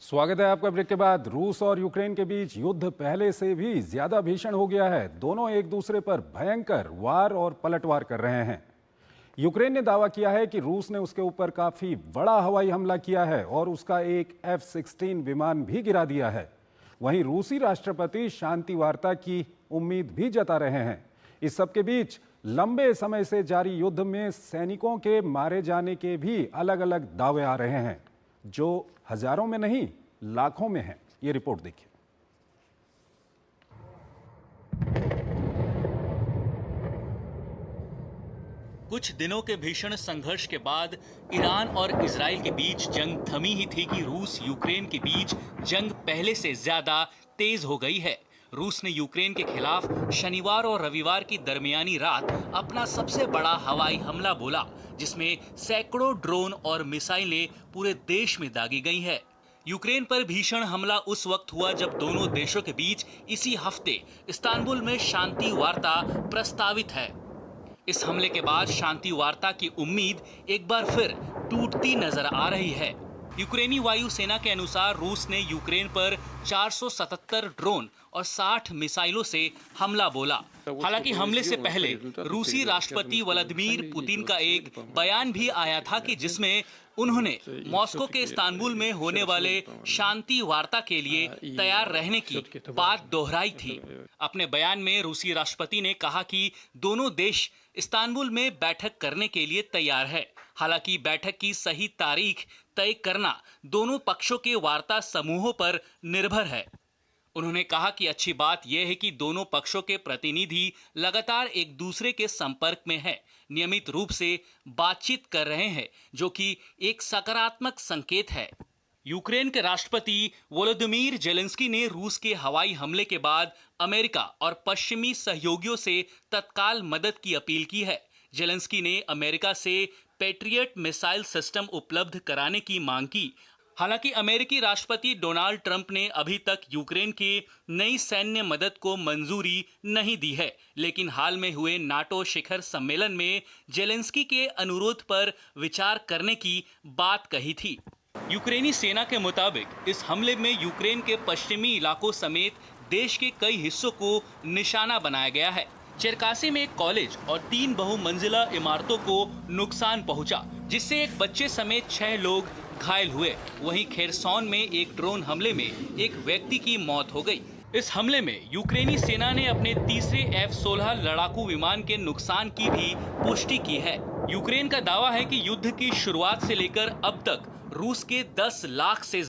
स्वागत है आपका। ब्रेक के बाद रूस और यूक्रेन के बीच युद्ध पहले से भी ज्यादा भीषण हो गया है। दोनों एक दूसरे पर भयंकर वार और पलटवार कर रहे हैं। यूक्रेन ने दावा किया है कि रूस ने उसके ऊपर काफी बड़ा हवाई हमला किया है और उसका एक F-16 विमान भी गिरा दिया है। वहीं रूसी राष्ट्रपति शांति वार्ता की उम्मीद भी जता रहे हैं। इस सबके बीच लंबे समय से जारी युद्ध में सैनिकों के मारे जाने के भी अलग अलग दावे आ रहे हैं, जो हजारों में नहीं लाखों में हैं। ये रिपोर्ट देखिए। कुछ दिनों के भीषण संघर्ष के बाद ईरान और इजराइल के बीच जंग थमी ही थी कि रूस यूक्रेन के बीच जंग पहले से ज्यादा तेज हो गई है। रूस ने यूक्रेन के खिलाफ शनिवार और रविवार की दरमियानी रात अपना सबसे बड़ा हवाई हमला बोला, जिसमें सैकड़ों ड्रोन और मिसाइलें पूरे देश में दागी गई है। यूक्रेन पर भीषण हमला उस वक्त हुआ जब दोनों देशों के बीच इसी हफ्ते इस्तांबुल में शांति वार्ता प्रस्तावित है। इस हमले के बाद शांति वार्ता की उम्मीद एक बार फिर टूटती नजर आ रही है। यूक्रेनी वायु सेना के अनुसार रूस ने यूक्रेन पर 477 ड्रोन और 60 मिसाइलों से हमला बोला। हालांकि हमले से पहले रूसी राष्ट्रपति व्लादिमीर पुतिन का एक बयान भी आया था कि जिसमें उन्होंने मॉस्को के इस्तांबुल में होने वाले शांति वार्ता के लिए तैयार रहने की बात दोहराई थी। अपने बयान में रूसी राष्ट्रपति ने कहा कि दोनों देश इस्तांबुल में बैठक करने के लिए तैयार है। हालांकि बैठक की सही तारीख तय करना दोनों पक्षों के वार्ता समूहों पर निर्भर है। उन्होंने कहा कि अच्छी बात यह है कि दोनों पक्षों के प्रतिनिधि लगातार एक दूसरे के संपर्क में हैं, नियमित रूप से बातचीत कर रहे हैं, जो कि एक सकारात्मक संकेत है। यूक्रेन के राष्ट्रपति वोलोदिमीर जेलेंस्की ने रूस के हवाई हमले के बाद अमेरिका और पश्चिमी सहयोगियों से तत्काल मदद की अपील की है। जेलेंस्की ने अमेरिका से पैट्रियट मिसाइल सिस्टम उपलब्ध कराने की मांग की। हालांकि अमेरिकी राष्ट्रपति डोनाल्ड ट्रंप ने अभी तक यूक्रेन के नई सैन्य मदद को मंजूरी नहीं दी है, लेकिन हाल में हुए नाटो शिखर सम्मेलन में जेलेंस्की के अनुरोध पर विचार करने की बात कही थी। यूक्रेनी सेना के मुताबिक इस हमले में यूक्रेन के पश्चिमी इलाकों समेत देश के कई हिस्सों को निशाना बनाया गया है। चेरकासी में एक कॉलेज और 3 बहुमंजिला इमारतों को नुकसान पहुंचा, जिससे एक बच्चे समेत 6 लोग घायल हुए। वहीं खेरसौन में एक ड्रोन हमले में एक व्यक्ति की मौत हो गई। इस हमले में यूक्रेनी सेना ने अपने तीसरे F-16 लड़ाकू विमान के नुकसान की भी पुष्टि की है। यूक्रेन का दावा है कि युद्ध की शुरुआत से लेकर अब तक रूस के 10 लाख से